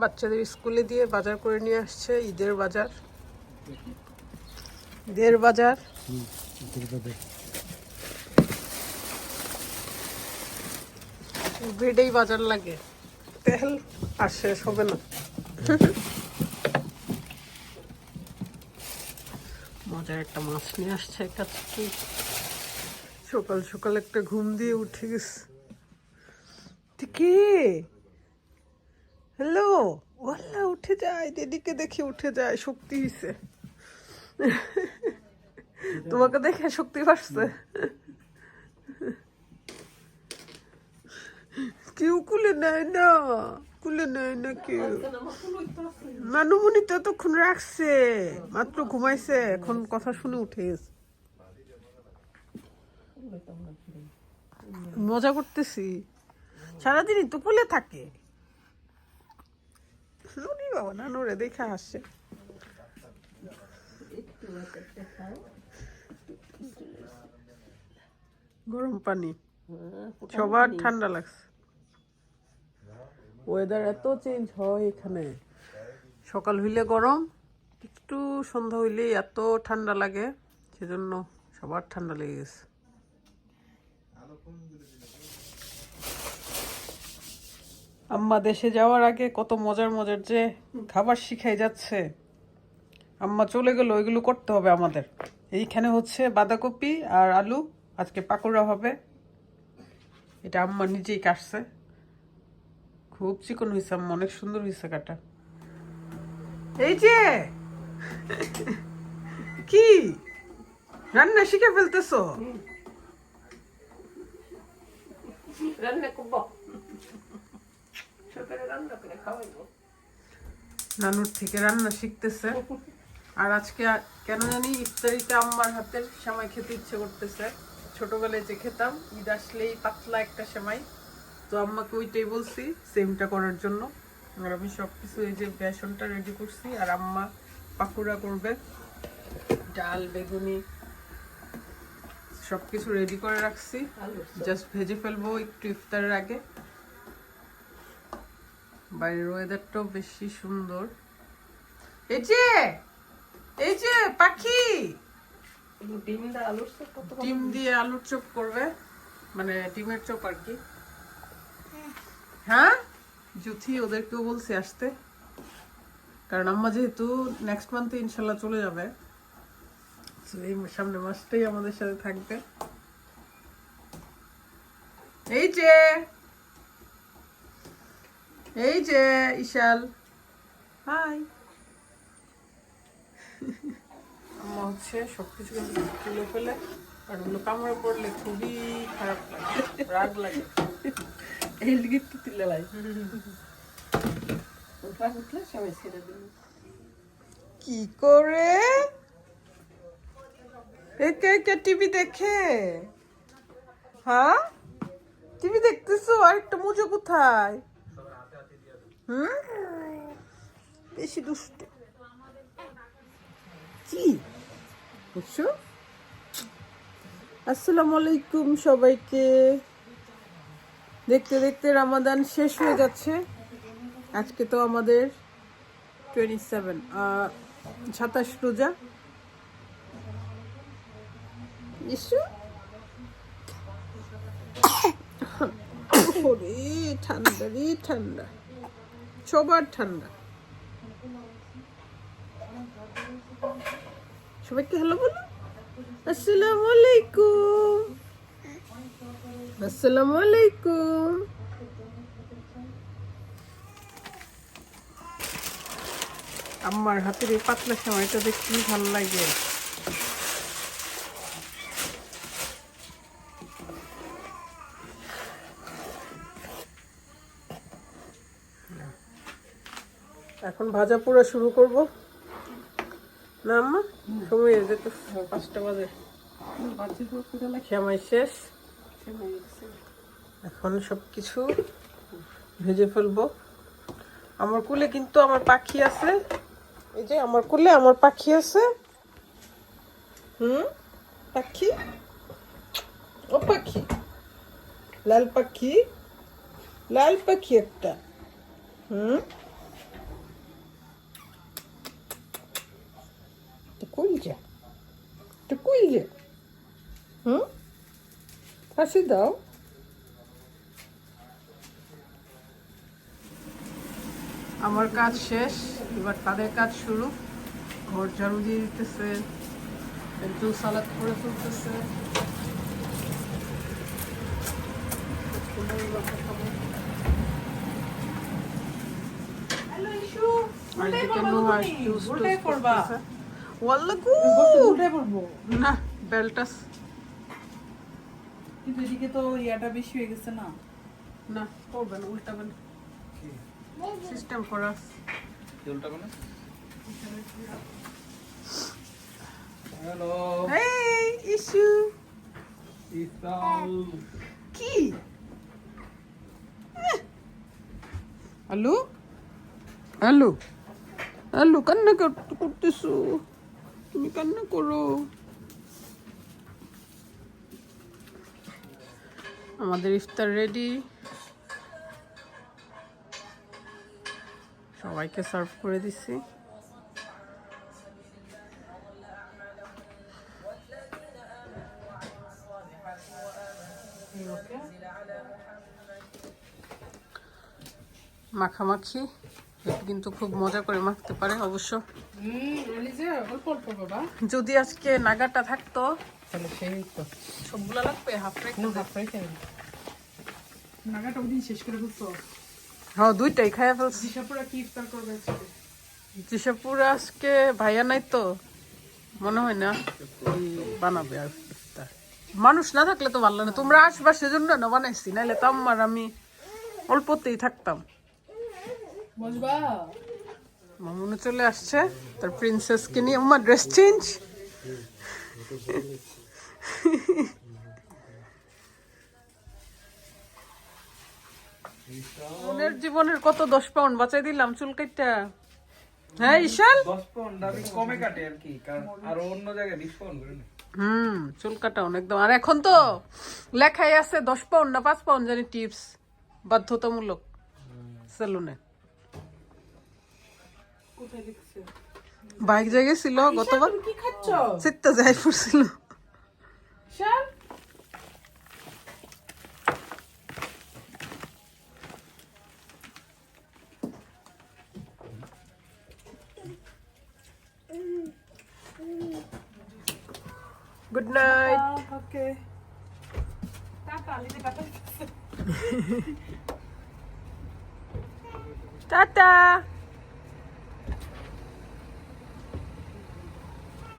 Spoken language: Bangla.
বাচ্চাদের স্কুলে দিয়ে বাজার করে নিয়ে আসছে। ঈদের বাজার, বেডেই বাজার লাগে, তেল আর শেষ হবে না। মজার একটা মাছ নিয়ে আসছে কাছে। সকাল সকাল একটা ঘুম দিয়ে উঠে গেছে। কে? হ্যালো, ওয়াল্লা উঠে যায়, দিদিকে দেখে উঠে যায়, শক্তি হইছে। তোমাকে দেখে শক্তি বাড়ছে। কেউ কুলে নেয় না, কুলে নেয় না কেউ। নানুমণি তো এতক্ষণ রাখছে, মাত্র ঘুমাইছে, এখন কথা শুনে উঠে গেছে। মজা করতেছি, সারাদিনই তো কুলে থাকে। বাবা নানুরে দেখে আসছে। গরম পানি, সবার ঠান্ডা লাগছে। ওয়েদার এত চেঞ্জ হয় এখানে, সকাল হইলে গরম, একটু সন্ধ্যা হইলে এত ঠান্ডা লাগে, সেজন্য সবার ঠান্ডা লেগে গেছে। আম্মা দেশে যাওয়ার আগে কত মজার মজার যে খাবার শিখাই যাচ্ছে। আম্মা চলে গেল, ওইগুলো করতে হবে আমাদের। এইখানে হচ্ছে বাঁধাকপি আর আলু, আজকে পাকোড়া হবে। এটা আম্মা নিজেই কাটছে, খুব চিকন হয়েছে আম্মা, অনেক সুন্দর হয়েছে কাটা। এই যে কি রান্না শিখে ফেলতেছো? রান্না করব, সকালে রান্না করে খাওয়াইবো। নানুর থেকে রান্না শিখতেছে। আর আজকে কেন জানি ইফতারিতে আম্মার হাতের সেমাই খেতে ইচ্ছে করতেছে। ছোটবেলায় যে খেতাম, ঈদ আসলেই পাতলা একটা সেমাই, তো আম্মাকে ওইটাই বলছি সেমটা করার জন্য। আর আমি সবকিছু এই যে বেসনটা রেডি করছি, আর আম্মা পাকোড়া করবে, ডাল বেগুনি সবকিছু রেডি করে রাখছি, জাস্ট ভেজে ফেলবো একটু ইফতারের আগে। বাইরের ওয়েদারটাও বেশি সুন্দর। এই যে পাখি ডিম দিয়ে আলুর চপ করবে, মানে ডিমের চপ আর কি। হ্যাঁ জুথি ওদেরকেও বলছি আসতে, কারণ আম্মা যেহেতু নেক্সট মান্থে ইনশাল্লাহ চলে যাবে, এই সামনে মাসটাই আমাদের সাথে থাকবে। এই যে ইশাল, হাই। আম্মা হচ্ছে সবকিছু কিন্তু তুলে ফেলে, আর ওগুলো কামড়ে পড়লে খুবই খারাপ লাগে, রাগ লাগে। এই লিগে তো তুলে লাই কি করে একে একে টিভি দেখে? হ্যাঁ টিভি দেখতেছো, আর একটা মুজো কোথায়? বেশি দুষ্ট কি বুঝছো? আসসালামু আলাইকুম সবাইকে। দেখতে দেখতে রমাদান শেষ হয়ে যাচ্ছে। আজকে তো আমাদের 27 রোজা। ঠান্ডা রে ঠান্ডা, সবার ঠান্ডা। সবাইকে হ্যালো বলো, আসসালামু আলাইকুম। আসসালামু আলাইকুম। আম্মার হাতের এই পাতলা সেমাইটা দেখতে ভালো লাগে। এখন ভাজা পোড়া শুরু করব না আম্মা? সময় হয়ে যেত, 5টা বাজে। সেমাই শেষ, এখন সবকিছু ভেজে ফেলবো। আমার কোলে কিন্তু আমার পাখি আছে, এই যে আমার কোলে আমার পাখি আছে। পাখি, ও পাখি, লাল পাখি, লাল পাখি একটা। কই যা, এটা কই যা, হুম, হাসি দাও। আমার কাজ শেষ, এবার তাদের কাজ শুরু। ঘর ঝাড়ু দিয়ে দিতেছে, একটু সালাদ করে ফেলতেছে। আর এদিকে নুহার জুস টুস করতেছে। ওয়াল্লাহু না বেলটাস কিন্তু এদিকে তো ইয়াটা বেশি হয়ে গেছে না। না করবেন, উল্টাবেন। System for us. উল্টাবো না। হ্যালো হেই ইস্যু ইসাল। কি আলু আলু আলু কান্না করতেছো, তুমি কান্না করো। আমাদের ইফতার রেডি, সবাইকে সার্ভ করে দিচ্ছি। মাখামাখি কিন্তু খুব মজা করে মাখতে পারে অবশ্য। অল্প অল্প বাবা, যদি আজকে নাগাটা থাকতো তাহলে সেই তো সবগুলা লাগবে, হাফ রেখে নাগাটা ওদিন শেষ করে ফেলতো। হ্যাঁ দুইটাই খাইয়া ফেলছি। দিশাপুরা কি ইফতার করবে আজকে? জিসাপুর আজকে ভাইয়া নাই তো, মনে হয় না ওই বানাবে আর ইফতার। মানুষ না থাকলে তো ভালো না, তোমরা আসবা সেজন্য না বানাইছি, নাইলে তো আমার আমি অল্পতেই থাকতাম। বসবা মামুনে চলে আসছে তার প্রিন্সেসকে নিয়ে। আমার ড্রেস চেঞ্জ, মনের জীবনের কত 10 পাউন্ড বাঁচাই দিলাম চুল কাটটা। হ্যাঁ ঈশান, 10 পাউন্ড আমি কমে কাটে আর কি, কারণ আর অন্য জায়গায় 20 পাউন্ড করে না। চুল কাটা একদম। আর এখন তো লেখাই আছে 10 পাউন্ড না 5 পাউন্ড জানি টিপস, বাধ্যতামূলক সেলুনে। কোথায় লিখছে? বাইক জায়গায় ছিল গতবার, কি খাচ্ছ? চিত্তা যাই পড়ছিল। শাল গুড নাইট। ওকে টাটা লিখে টাটা। টাটা।